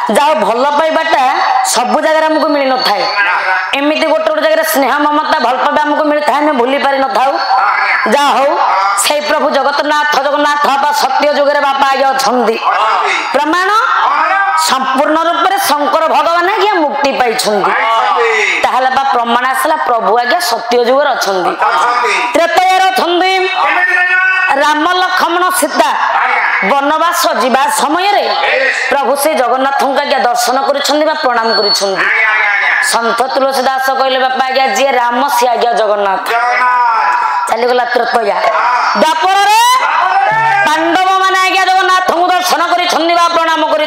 जाओ भल पाइबाटा सब जगह आमको मिल न थाए एमती गोटे गोटे जगह स्नेह ममता भल पाइबा आमको मिलता है आम भूली पारि न थाऊ जा हो से प्रभु जगन्नाथ जगन्नाथ बापा सत्य जुगे बापा आगे अच्छा प्रमाण संपूर्ण रूप से शंकर भगवान आज्ञा मुक्ति पाई ताहले बा प्रमाण आसला प्रभु आज्ञा सत्य जुगे अच्छा त्रेतयार अच्छा राम लक्ष्मण सीता वनवास जीवा समय रे प्रभु से जगन्नाथ आज्ञा दर्शन कर प्रणाम कर सन्थ तुलसीदास कहले बापा आज्ञा जी राम सी आज्ञा जगन्नाथ चलीगला त्रेतया द्वापर रे पांडव मान आज्ञा जगन्नाथ को दर्शन कर प्रणाम कर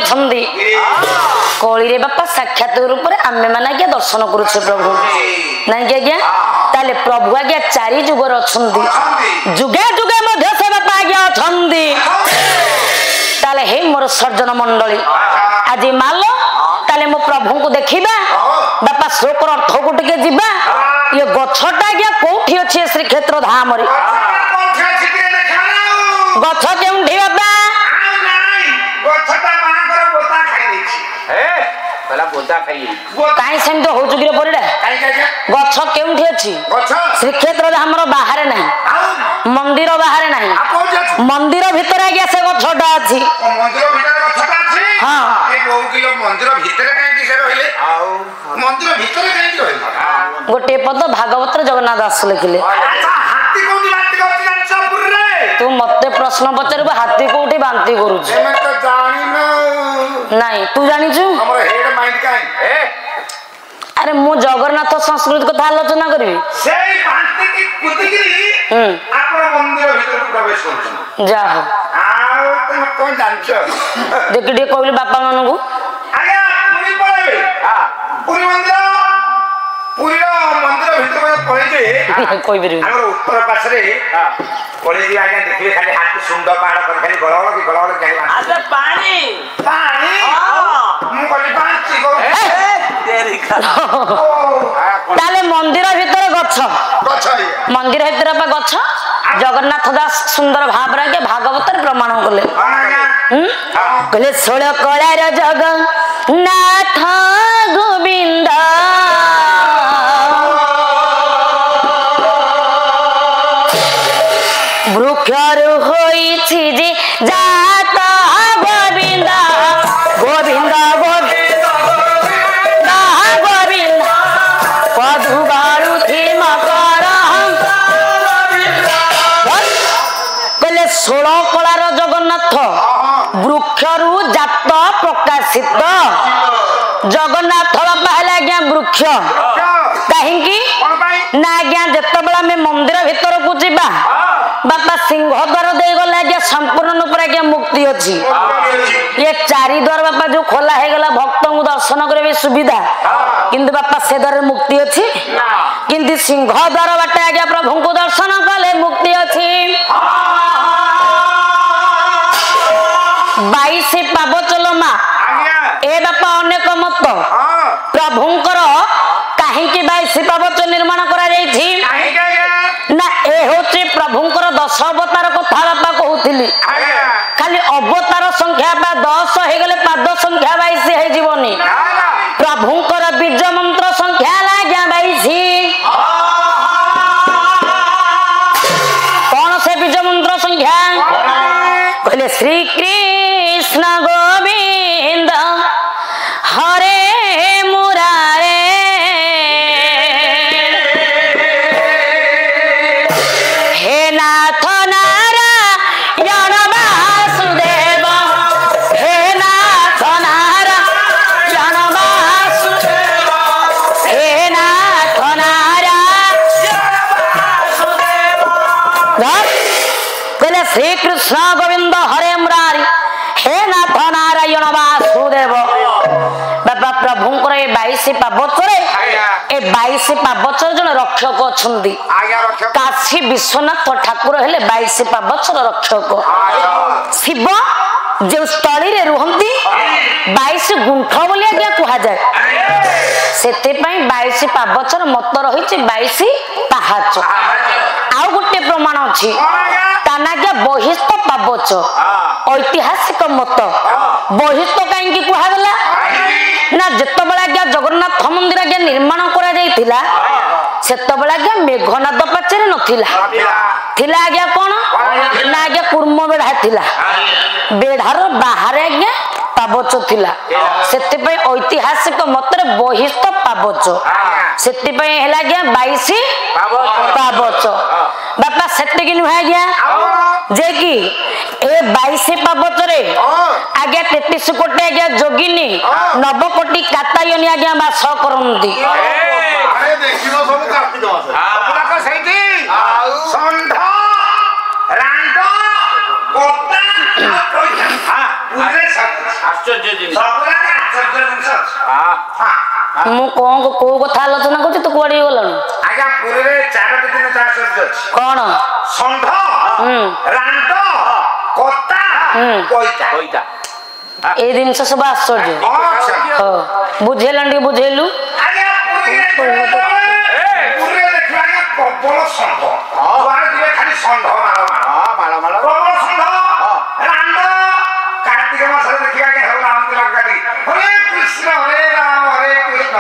कली रे बापा साक्षात रूप से आमे मैंने आज्ञा दर्शन करुचे प्रभु नहीं आज्ञा ताले प्रभु आज्ञा चारि जुगर अच्छा जुगे जुगे मध्य से बापा आज्ञा अच्छा ताले हे मोर सर्जन मंडली आज माल ताले मो प्रभु को देखिबा बापा श्लोकर अर्थ को टिके जिबा ये गछटा आज्ञा कोठी अछि श्रीक्षेत्र धाम रे गछ केउठी बापा गछटा मानकर बोता खाइ दैछि पहला बोता खाइ काई सेम तो हो चुकी परेडा गछ केउठी अछि श्रीक्षेत्र धाम रो बाहर नहीं मंदिर बाहर नहीं मंदिर भीतर आज्ञा से गछटा अछि मंदिर भीतर गछटा अछि हां ए बहु किलो मंदिर भीतर काई से रहले मंदिर भीतर काई रहले गोटे पद भागवत जगन्नाथ दास लिखिले हाथी कोठी बांती करछि जानसपुर रे तू मते प्रश्न पचारबो हाथी कोठी बांती करूछ मैं तो जानी न नहीं तू जानी छु हमर हेड माइंड काई अरे मु जगन्नाथ संस्कृति कथा आलोचना करबी सेई बांती की कुदगिरी आपण मंदिर भीतर प्रवेश करछन जा हो आ तुम कोन जानछ देखि दे कहली बापा मानु को आज्ञा पुरी पळे हां पुरी मंदिर भीतर में पळे जे कोई भी हमर उत्तर पास रे पळे जे आज्ञा देखिले खाली हाथ सुंदर पहाड़ कर खाली गळगळ जाई अरे पानी मु कहली बांती को तेरी ताले मंदिर भीतर गछ मंदिर भीतर बा गछ जगन्नाथ दास सुंदर भावरा के भागवत प्रमाण कले कहले 16 कଳାର जगन्नाथ गोविंद वृक्षर होइछि जे जात गोविंद गोविंद गोविंद गोविंद पदु बारुथि मकर कहले 16 कଳାର जगन्नाथ वृक्षरु जात प्रकाशित जगन्नाथ बापा है आज्ञा वृक्ष कहीं ना आज्ञा जिते बड़ा में मंदिर भीतर को जीवा बापा सिंह द्वार दे गले आज्ञा संपूर्ण रूप आज्ञा मुक्ति अच्छी ये चारि द्वार बापा जो खोला है गला भक्त को दर्शन करे सुविधा किंतु बापा से द्वार मुक्ति अच्छी किंतु सिंह द्वार बाटे आज्ञा प्रभु को दर्शन कले मुक्ति अच्छी 22 पावचल मा ए बापा अनेक मत प्रभुंकर कहीं 22 पावच निर्माण करा ना ए होची प्रभुंकर 10 अवतार कथा बापा कहूली खाली अवतार संख्या 10 हो गले पाद संख्या 22 है जीवनी प्रभुंकर बीज मंत्र संख्या लाग्या 22 कौन से बीज मंत्र संख्या कहले श्री कृष्ण गोविंद हरे मुरारे हे नाथ नारायण वासुदेव हे नाथ नारायण वासुदेव हे नाथ नारायण वासुदेव कहले श्री कृष्ण गोविंद हरे मुरारी हे नाथ नारायण वासुदेव बाबा प्रभुंकर 22 पावचरे ए 22 पावचर जन रक्षक अछंदी काशी विश्वनाथ ठाकुर हेले 22 पावचर रक्षक शिव जो स्थली रे रुहंती 22 गुंठ बोली आज्ञा कहा जाए सेते पई 22 पावचर मत रहिछि 22 पाहाच आउ गुटे प्रमाण अछि ता ना क्या बहिष्ठ पाबच ऐतिहासिक मत बहिष्ठ कहीं कहगला ना जितेबाला आज्ञा जगन्नाथ मंदिर आज्ञा निर्माण करा जाइथिला सेतेबाला आज्ञा मेघनाद पाचेरे नथिला थिला आज्ञा कोन ना आज्ञा कुर्म बेढ़ा थिला बेढ़ार बाहर आज्ञा पाबच थिला सेति पय ऐतिहासिक मतरे बहिष्ठ पाबच सेति पय हैला आज्ञा 22 पाबच बापा सेति कि नुहा आज्ञा जे कि ए 22 पाबच रे आज्ञा 33 कोटी आज्ञा जोगिनी 9 कोटी कातायनी आज्ञा वास करंती अरे देखिनो सब कार्तिक मास अपना को सहीटी संध रांड कोता हां पूरे आश्चर्य जिनिस सबरा आश्चर्य जिनिस हां मु को कथा आलोचना करछ तो कुआडी गलन आज्ञा पूरे रे 4 दिन आश्चर्य अछि कोन संध रांड कोता कोइता ए जिनिस सब आश्चर्य हां बुझेलन बुझेलु आज्ञा पूरे देखिबा के प्रबल संध दुआरे दिबे खाली संध मारो मारो प्रबल संध रांड कार्तिक मास रे देखिबा के सब राम तिलक काटी हरे कृष्ण हरे राम हरे कृष्ण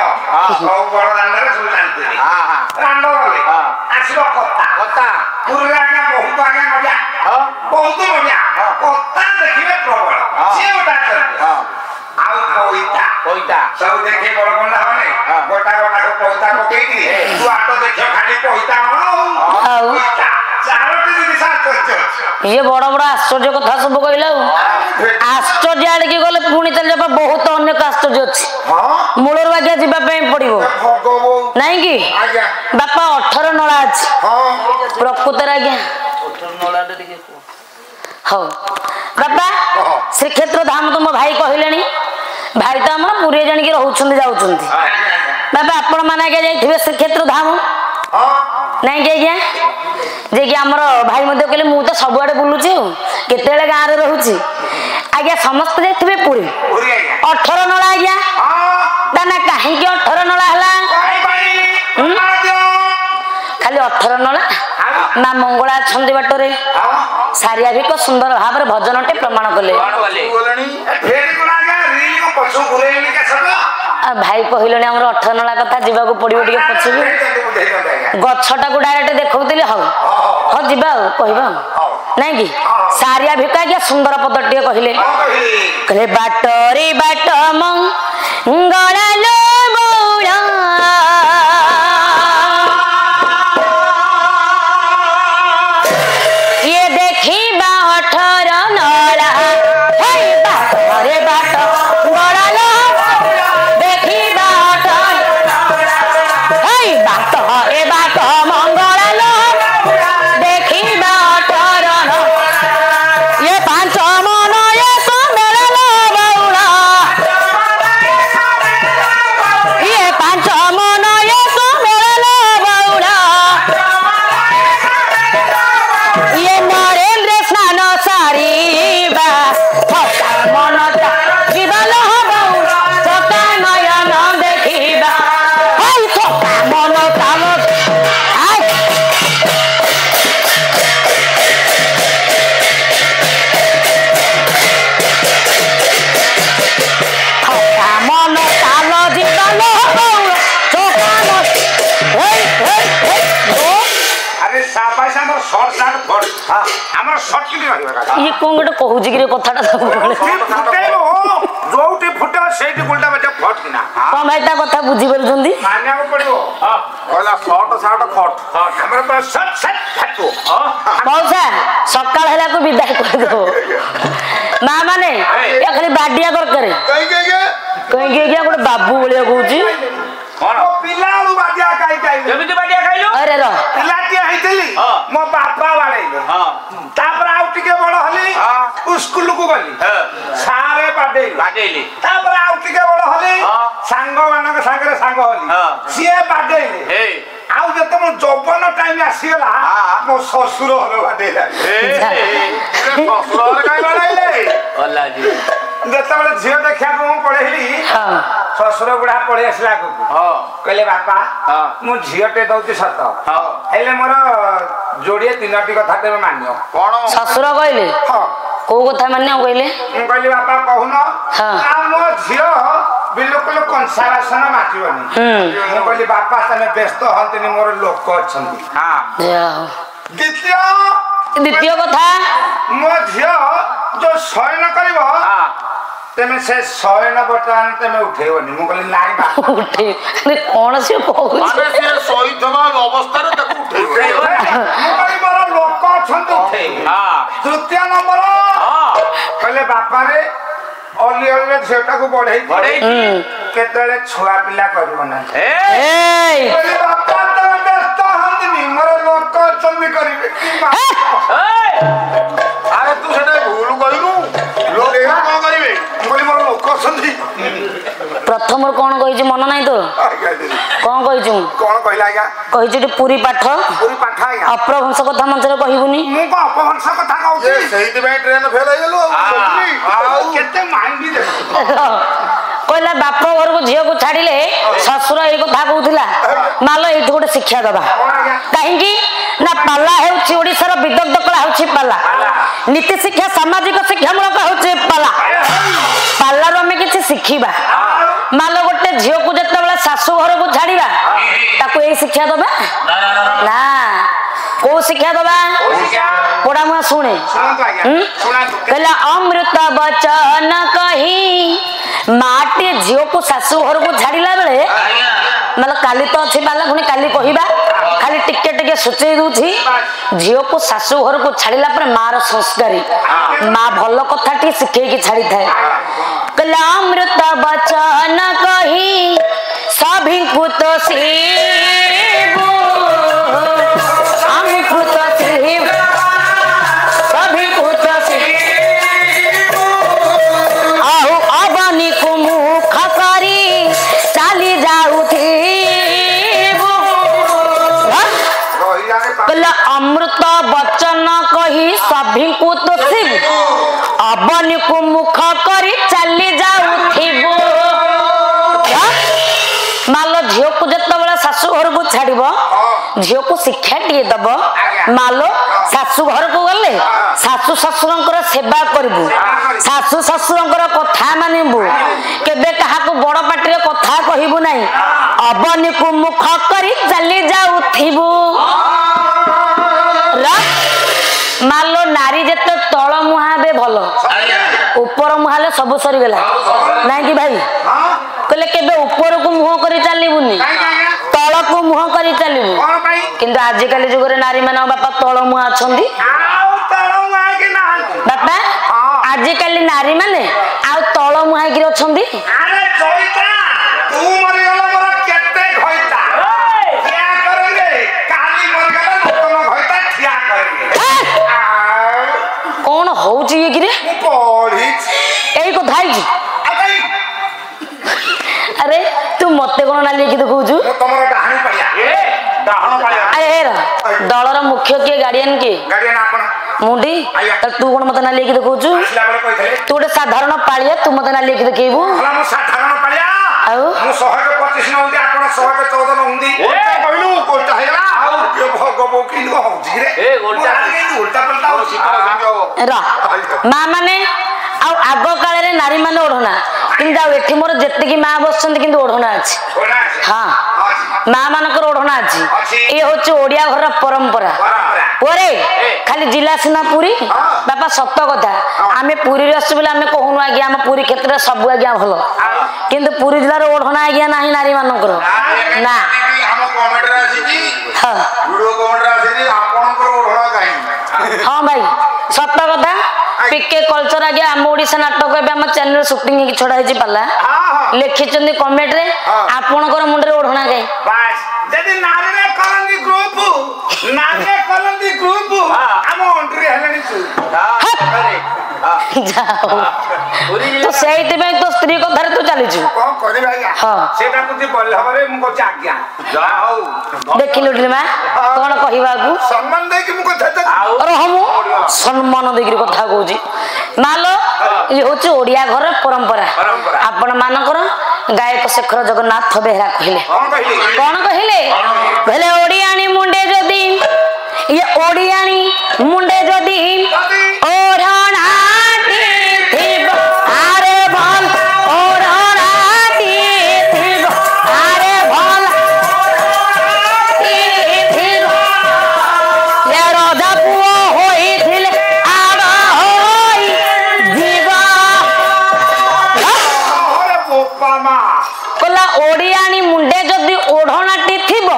सब बड़ दांड रे सब जानते रांड बोले आसीबो कोता पूरे आज्ञा बहुत आज्ञा मजा बहुत मजा कोता देखिबे प्रबल से गोटा चल आउ कोइता सब देखे बड़ बंडा होने गोटा गोटा को कोइता पकेई दी तू आटो देखियो खाली कोइता हो कोइता चारोटी जिनिस आश्चर्य ये बड़ बड़ आश्चर्य कथा सब कहला आश्चर्य आड़ के गले पुणी चल जाबा बहुत अनेक आश्चर्य अछि हां मूलर आज्ञा जिबा पय पड़िबो नहीं कि आज्ञा बापा 18 नळा अछि हां प्रकृतर आज्ञा 18 नळा देखि हो बापा श्रीक्षेत्र धाम तो मो भाई कहलेनी भाई तो हमर पुरी जान के रहउछन जाउछन बाबा आपण माने के जाइथिबे श्रीक्षेत्र धाम हां नहीं के गया जे कि हमर भाई मध्य कहले मु तो सब आडे बुलुची केतेले गां रे रहउची आज्ञा समस्त जाइथिबे पुरी पूरी आज्ञा 18 नळा आज्ञा हां दाना काहे के 18 नळा हला खाली 18 नळा ना मंगला छंदी बाटरे सारिया भी को सुंदर भाव रे भजनटे प्रमाण कले बोलणी फेर कोना गा रील को पछो घुरेली के सब भाई कहलेनी हमर 18 नळा कथा जीवा को पडियो टिके पछबे गछटा को डायरेक्ट देखौतिले हो हो जीवा कहबा नहीं कि सारिया भिका के सुंदर पदटिए कहले कहले बाटरे बाट मंगला लो बौड़ा ये देखिबा 18 नळा हे बाटरे बाट मंगला लो देखिबा 18 हे बाट ए बाट मंगला लो देखिबा 18 ये पांच मन ये सम्मेलन बौड़ा ये पांच मन ये सम्मेलन बौड़ा ये नरेंद्र स्नान सारीबा फटा मनता जीवन बौड़ा फटा नयन देखिबा हाय फटा मनता हाय फटा मनता जीवन बौड़ा फटा अरे सापासा हमर शॉर्ट शॉर्ट फट हमर शॉर्ट किली रहबा ये कोन गोटे कहूजी कि कथाटा सब फुटेबो जोउटी फुटे सेठी गुलटा बजे फट किना कौन भाई ता कथा बुझी परछंदी मानिया को पड़िबो कहला शॉर्ट शॉर्ट खट हमर पर सट सट फटो मौसा सकाळ हेला को विदाई कर दो ना माने या खाली बाडिया दरकार कहीं के क्या गोटे बाबू बलिया कहूजी कोन पिलाळू बाडिया काई काई जेमिति बाडिया खाइलो अरे रो पिलाटिया हैतली मो बापा वाडैलो तापर आउ टिके बड़ हली स्कूल को गली सारे बाडेली तापर आउ टिके बड़ हली सांग मानक सांगरे सांग हली सिए बाडेली आउ जते मो जौवन टाइम आसीला मो ससुर हलो बाडेला ससुर हलो काई बाडैले अल्लाह जी जते बड़े झियो देखिया को पढेली ससुर बुढ़ा पढ़े आसला को कहले बापा मु झियोटे दउती सत हेले मोर जोड़िए तीनोटी कथा तेरे मानियो कौन ଶ୍ୱଶୁର କହିଲେ हाँ କୋଉ କଥା ମାନେ କହିଲେ ମୁଁ କହିଲି ବାପା କହୁନ ହଁ। ଆମ ଝିଅ ବିଲକୁଲ କଂସା ବାସନ ମାଜିବନି ମୁଁ କହିଲି ବାପା ତମେ ବ୍ୟସ୍ତ ହଅନ୍ତୁନି ମୋର ଲୋକ ଅଛନ୍ତି ଯାହା ହଉ। ଦ୍ୱିତୀୟ ଦ୍ୱିତୀୟ କଥା ମୋ ଝିଅ ଯୋଉ ଶୟନ କରିବ ତେମେ ସେ ଶୟନ ବର୍ତ୍ତମାନ ତେମେ ଉଠେଇବନି ମୁଁ କହିଲି ନାଇଁ ବାପା ଉଠେଇ କଣ ସେ କହୁଛି ମାନେ ସିଏ ଶୋଇଥିବା ଅବସ୍ଥାରେ ତାକୁ ଉଠେଇବ ମୁଁ କହିଲି ମୋର ଲୋକ ଅଛନ୍ତି ଉଠେଇବେ ତୃତୀୟ ନମ୍ବର କହିଲେ ବାପାରେ ଅଲି ଅଲିରେ ଝିଅଟାକୁ ବଢେଇ କେତେବେଳେ ଛୁଆ ପିଲା କରିବ ନା ଏଇ ବାପା ତମେ ବ୍ୟସ୍ତ ହଅନ୍ତୁନି ମୋର ଲୋକ ଅଛନ୍ତି କରିବେ ଆରେ ତୁ ସେଟା ଭୁଲ କହିଲୁ ଲୋକ କଣ କରିବେ ମୁଁ କହିଲି ମୋର ଲୋକ ଅଛନ୍ତି ପ୍ରଥମରୁ କଣ କହିଛି ମନ ନାହିଁ ତୋର କଣ କହିଛୁ କଣ କହିଲା ଆଜ୍ଞା କହିଛୁ ଏଠି ପୁରୀ ପାଠ ପୁରୀ ପାଠ ଆଜ୍ଞା ଅପ୍ରଭଂଶ କଥା ମଞ୍ଚରେ କହିବୁନି ମୁଁ କଣ ଅପଭଂଶ କଥା କହୁଛି ସେଇଥିପାଇଁ ଟ୍ରେନ ଫେଲ ହେଇଗଲୁ ଆଉ କେତେ ମାଇଣ୍ଡ ଦେଖ କହିଲା ବାପ ଘରକୁ ଝିଅକୁ ଛାଡିଲେ ଶ୍ୱଶୁର ଏଇ କଥା କହୁଥିଲା ମାଲ ଏଇଠି ଗୋଟେ ଶିକ୍ଷା ଦବା କାହିଁକି ନା ପାଲା ହେଉଛି ଓଡିଶାର ବିଦଗ୍ଧ କଳା ହେଉଛି ପାଲା ନୀତି ଶିକ୍ଷା ସାମାଜିକ ଶିକ୍ଷା ମୂଳକ ହେଉଛି ପାଲା ପାଲାରୁ ଆମେ କିଛି ଶିଖିବା ମାଲ ଗୋଟେ ଝିଅକୁ ଯେତେବେଳେ ଶାଶୁ ଘରକୁ ଛାଡିବା ତାକୁ ଏଇ ଶିକ୍ଷା ଦବା ନା କୋଉ ଶିକ୍ଷା ଦବା ପୋଡା ମୁଆ ଶୁଣେ କହିଲା ଅମୃତ ବଚନ କହି ମାଟି ଝିଅକୁ ଶାଶୁ ଘରକୁ ଛାଡିଲା ବେଳେ ମାନେ କାଲି ତ ଅଛି ପାଲା ପୁଣି କାଲି କହିବା ଖାଲି ଟିକେ ଟିକେ ସୂଚେଇ ଦଉଛି ଝିଅକୁ ଶାଶୁ ଘରକୁ ଛାଡିଲା ପରେ ମାର ସଂସ୍କାରୀ ମା ଭଲ କଥା ଟିକେ ଶିଖେଇକି ଛାଡିଥାଏ କହିଲା ଅମୃତ ବଚନ କହି ସଭିଙ୍କୁ ତ ଶିବୁ ଅମୃତ ଶିବୁ ସଭିଙ୍କୁ ତ ଶିବୁ ଆଉ ଅବନିକୁ ମୁଖ କରି ଚାଲି ଯାଉଥିବୁ କହିଲା ଅମୃତ ବଚନ କହି ସଭିଙ୍କୁ ତୋଷିବୁ ଅବନିକୁ ମୁଖ କରି ଚାଲି ଯାଉଥିବୁ ମାଲ ଝିଅକୁ ଯେତେବେଳେ ଶାଶୁ ଘରକୁ ଛାଡିବ ଝିଅକୁ ଶିକ୍ଷାଟିଏ ଦବ ମାଲ ଶାଶୁ ଘରକୁ ଗଲେ ଶାଶୁ ଶ୍ୱଶୁରଙ୍କର ସେବା କରିବୁ ଶାଶୁ ଶ୍ୱଶୁରଙ୍କର କଥା ମାନିବୁ କେବେ କାହାକୁ ବଡ ପାଟିରେ କଥା କହିବୁ ନାହିଁ ଅବନିକୁ ମୁଖ କରି ଚାଲି ଯାଉଥିବୁ ମାଲ ନାରୀ ଯେତେ ତଳ ମୁହାଁ ହେବେ ଭଲ ଉପର ମୁହାଁଲେ ସବୁ ସରିଗଲା ନାଇଁ କି ଭାଇ କହିଲେ କେବେ ଉପରକୁ ମୁହଁ କରି ଚାଲିବୁନି ତଳକୁ ମୁହଁ କରି ଚାଲିବୁ କିନ୍ତୁ ଆଜିକାଲି ଯୁଗରେ ନାରୀ ମାନଙ୍କ ବାପା ତଳ ମୁହାଁ ଅଛନ୍ତି ବାପା ଆଜିକାଲି ନାରୀ ମାନେ ଆଉ ତଳ ମୁହାଁକିରି ଅଛନ୍ତି କଣ ହଉଛି ଇଏ କିରେ ଏଇ କଥା ହେଇଛି ଆରେ ତୁ ମତେ କଣ ନାଲି କି ଦେଖଉଛୁ ଦଳର ମୁଖ୍ୟ କିଏ ଗାର୍ଡିଆନ କିଏ ମୁଣ୍ଡି ତୁ କଣ ମତେ ନାଲି କି ଦେଖଉଛୁ ତୁ ଗୋଟେ ସାଧାରଣ ପାଳିଆ ତୁ ମତେ ନାଲି କି ଦେଖେଇବୁ ଆଉ ମା ମାନେ ଆଉ ଆଗ କାଳରେ ନାରୀ ମାନେ ଓଢଣା କିନ୍ତୁ ଆଉ ଏଠି ମୋର ଯେତିକି ମା ବସିଛନ୍ତି କିନ୍ତୁ ଓଢଣା ଅଛି ହଁ ମା ମାନଙ୍କର ଓଢଣା ଅଛି ଇଏ ହଉଛି ଓଡିଆ ଘରର ପରମ୍ପରା ପରେ ଖାଲି ଜିଲ୍ଲା ସିନା ପୁରୀ ବାପା ସତ କଥା ଆମେ ପୁରୀରେ ଆସୁ ବୋଲି ଆମେ କହୁନୁ ଆଜ୍ଞା ଆମ ପୁରୀ କ୍ଷେତ୍ରରେ ସବୁ ଆଜ୍ଞା ଭଲ କିନ୍ତୁ ପୁରୀ ଜିଲ୍ଲାର ଓଢଣା ଆଜ୍ଞା ନାହିଁ ନାରୀ ମାନଙ୍କର ନା ହଁ ଭାଇ ସତ କଥା ପିକେ କଲଚର ଆଜ୍ଞା ଆମ ଓଡିଶା ନାଟକ ଏବେ ଆମ ଚ୍ୟାନେଲ ସୁଟିଂ ହେଇକି ଛଡା ହେଇଛି ପାଲା ଲେଖିଛନ୍ତି କମେଣ୍ଟ ରେ ଆପଣଙ୍କର ମୁଣ୍ଡରେ ଓଢଣା କାଇଁ ଯଦି ନାରୀରେ କରନ୍ତି ଗ୍ରୁପ ଆମ ଅଣ୍ଟରି ହେଲେଣି ତୁ ସେଇଥିପାଇଁ ତୋ ସ୍ତ୍ରୀ କଥାରେ ତୁ ଚାଲିଛୁ କଣ କରିବା ଆଜ୍ଞା ସେଇଟା ବୁଝି ବଲ ଭାବରେ ମୁଁ କହୁଛି ଆଜ୍ଞା ଯାହା ହଉ ଦେଖିଲୁ ମା କଣ କହିବାକୁ ସମ୍ମାନ ଦେଇକି ମୁଁ କଥା ମୁଁ ସମ୍ମାନ ଦେଇକି କଥା କହୁଛି ମାଲ ଇଏ ହଉଛି ଓଡିଆ ଘରର ପରମ୍ପରା ଆପଣ ମାନଙ୍କର ଗାୟକ ଶେଖର ଜଗନ୍ନାଥ ବେହେରା କହିଲେ କଣ କହିଲେ କହିଲେ ଓଡିଆଣୀ ମୁଣ୍ଡେ ଯଦି ଇଏ ओडियाणी मुंडे जदि ओढ़णाटी थिब आरे भल ओढ़णाटी थिब आरे भल थिब ये राजा पुओ होइथिले आड़ होई जीवा अरे बोपा मा कला ओडियाणी मुंडे जदि ओढ़णाटी थिब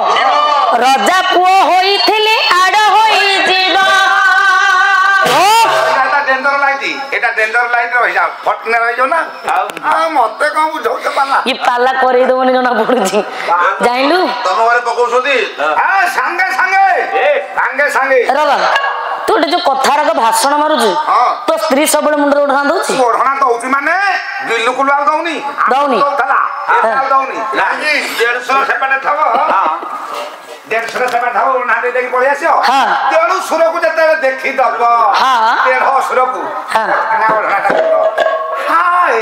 राजा पुओ होइथिले आड़ होई जीवा डेंजर लाइट एटा डेंजर लाइट रही जा फटने रही जो ना आ मते कम बुझौते पाला ये पाला करे दवनी जना पड़ुची जाइलु ତମ ଘରେ ପକଉଛନ୍ତି आ संगे संगे संगे संगे रवा तू जो कथारक भाषण मारुଛୁ हाँ। तो स्त्री सबले मुंडरे उठा दउची ओढ़ना दउची माने बिल्कुल आउ दउनी दउनी। दउतला आउ दउनी लागी 150 सेपटे थबो 150 सेपटे थबो ना दे देखि पळि आसियो हाँ। तेणु सुर को जते देखि दब हाँ। 150 सुर को हाँ। ना ओढ़ना ता हाय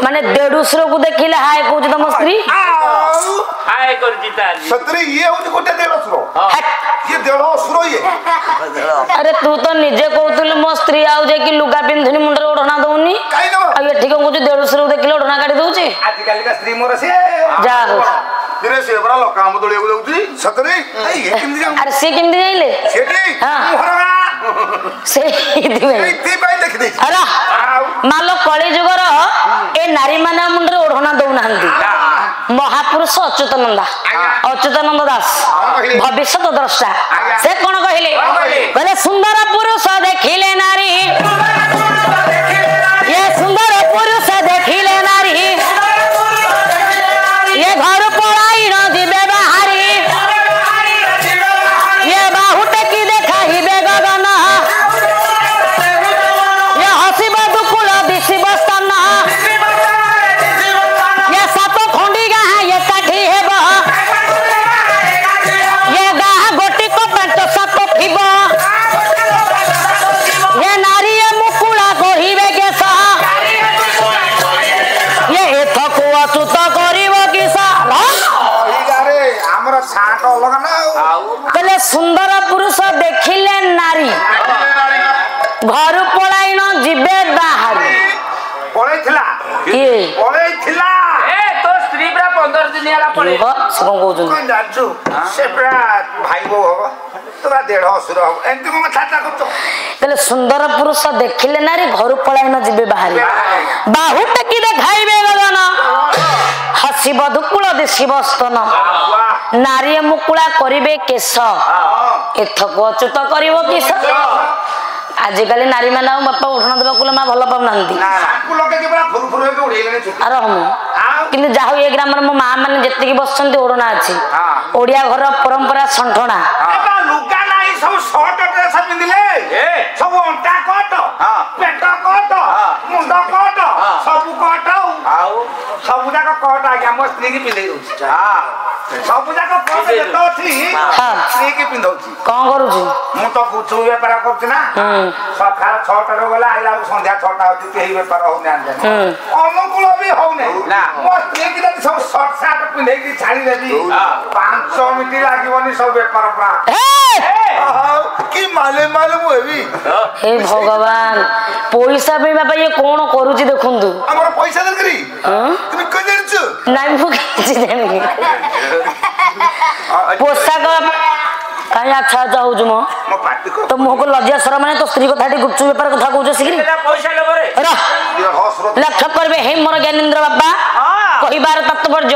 माने देडुसरो को देखिले हाय कहू तम स्त्री आउ हाय करची तारी सत्री ये होनी कोटे 150 सुर हट। ये 150 सुर ये अरे तू तो निजे कहतुल मो स्त्री आउ जे कि लुगा पिंधुनी मुंडरे ओढ़ना दउनी काई दबो आ ये ठीक कहू देडुसरो देखिले ओढ़ना काटी दउची आज काली का स्त्री मोर से जा हो ଦିନେ ସେ ପରା ଲକାମ ତୋଳିବାକୁ ଯାଉଛି सत्री ए ये किंदी जाऊ अरे से केमदी जाइले सेठी हाँ। मोहरगा से दिवे इति पाई देखि दे अरे आउ मालो कଳି जुगर ए नारी माने मुंडरे ओढ़ना दउ नाहंती महापुरुष अच्युतानंद दास भविष्यत द्रष्टा से कौन कहले कहले सुंदर पुरुष देखिले नारी ये सुंदर पुरुष देखिले नारी ये घर पड़ाई न दिबे बाहरी ये बाहुट की देखाई बेगन ये हसिब दुकुल दिसिब स्तन ये सात खंडी गाँ ये काठी हेब ये गाँ गोटी को पेंट सात फिब ये नारी ये मुकुला कहिबे केस ये एथको अचुत करिब किस रे हमर छाट अलग ना कहले सुंदर पुरुष देखिले नारी घर पड़ाई न जिबे बाहरी पळै थिला ये पळै थिला ए तो स्त्री पूरा 15 दिन होला पड़े से कौन कहउछन कोन जाजू से पूरा भाई बो हो तोरा 150 सुर हो एंती को छाटा करतो कहले सुंदर पुरुष देखिले नारी घर पड़ाई न जिबे बाहरी बाहु टेकी देखाइबे गगन हसिब दुकुल दिसिब स्तन नारी मुकुला करिबे केश एथको अच्युत करिब किस आजिकाली नारी माने बापा उठना देबा मा भल पाउ नांदी ना को लगे के पूरा फुर फुर के उड़ेले छुट्टी अरे हम किंतु जाहु ए ग्राम मो मां माने जेतिकी बसचंती ओडना अछि हाँ। ओडिया घर परंपरा संठणा एबा लुगा नाही सब शॉर्ट ड्रेस पिंदिले ए सब अंटा कट हाँ। पेट कट मुंड कट सब कट ଆଉ सब जाक कट आज्ञा मो स्त्री की पिंदे दउछि सब जाक कट जेतो अछि हाँ। स्त्री की पिंदउछि कौन करूछु मु तो गुचु व्यापार करछि ना सकाळ 6टा रो गला आइला संध्या 6टा होछि केही व्यापार हो नै अनुकूल भी हो नै ना। मो स्त्री की जदी सब शॉर्ट शर्ट पिंदे की छाड़ी देबी 500 मिनिट लागिवनी सब व्यापार पूरा କି ମାଲେ ମାଲେ ମୁଁ ହେବି हे भगवान पैसा पे बाबा ये कौन करूची देखुंतु ଆମର ପଇସା ଦରକାରି তুমি କଣ ଜାଣିଛୁ नाई मु किछि जानि पोशाक काई अच्छा अच्छा होजु मो मो पार्टी को तो मोको लज्जा शरम माने तो स्त्री कथाटी गुपचुप व्यापार कथा कहउछ सिग्री एला पैसा लबरे रह हसरो लक्ष्य करबे हे मोर ज्ञानेन्द्र बाबा कहिबार तात्पर्य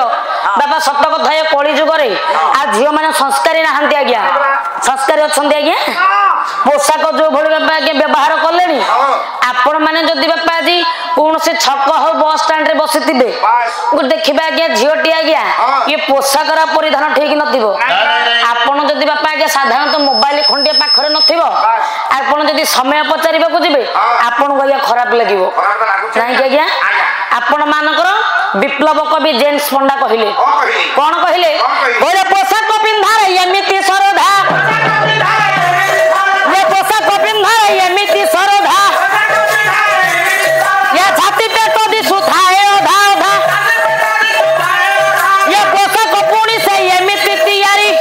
बाबा सत कथा ये कली जुगरे आ झियो माने संस्कारी नाहंती आज्ञा संस्कारी अछंती आज्ञा पोशाक जो भଳି बाबा आज्ञा व्यवहार कलेनी आपण माने जदि बापा जी कोन से छक हो बस स्टैंड रे बसितिबे गो देखिबा आज्ञा झियोटी आज्ञा ये पोशाकरा परिधान ठीक नथिबो आपण जदि बापा आज्ञा साधारणतः मोबाइल खंडे पाखरे नथिबो आपण जदि समय पचारिबा को जिबे आपण गया खराब लागिबो नहीं आज्ञा आपण मानकर विप्लव कवि जेम्स पंडा कहिले कौन कहिले बोले पोशाक पिंधारे एमिति सरधा ये पोशाक पिंधारे एमिति सरधा ये छाती पेट दिसु थाए ओधा ओधा ये पोशाक पुणी से एमिति तैयारी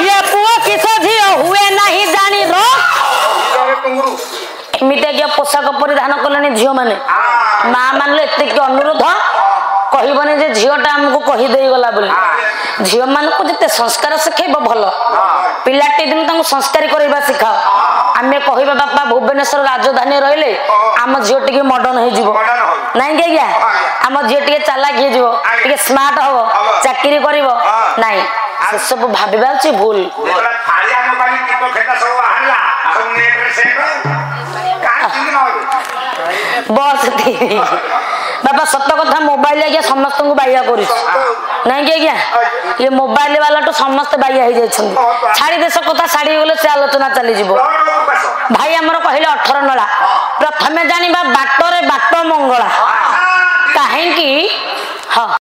ये पुओ किस झियो एमती आज्ञा पोशाक परिधान कले झील मैंने माँ मान एतिक अनुरोध कहबनी जे झीलटा आमको कहीदे गला बोली झील मान को जिते संस्कार शिखेब भल पिलाटी दिन संस्कारी करवा शिखाओ आमे कहबा बापा भुवनेश्वर राजधानी रहिले आम झील टिके मॉडर्न हो जीवो नहीं के गया आम झील टिके चालाक हो जीवो टिके स्मार्ट हो चाकरी करिवो नहीं से सब भाबिबा अछि भूल फाड़िया मोबाइल टिको खेता सब आहला सब नेट रे सेट का चिन्ह न बस थी बाबा सत्य कथा मोबाइल आज्ञा समस्त को बाइया कर नहीं कि आज्ञा ये मोबाइल वाला तो समस्त बाइया हो जाए छाड़ी देश कथा छाड़ी गले से आलोचना चली भाई आमर कहले 18 नला प्रथमे जानिबा बाटरे बाट मंगला कहीं हाँ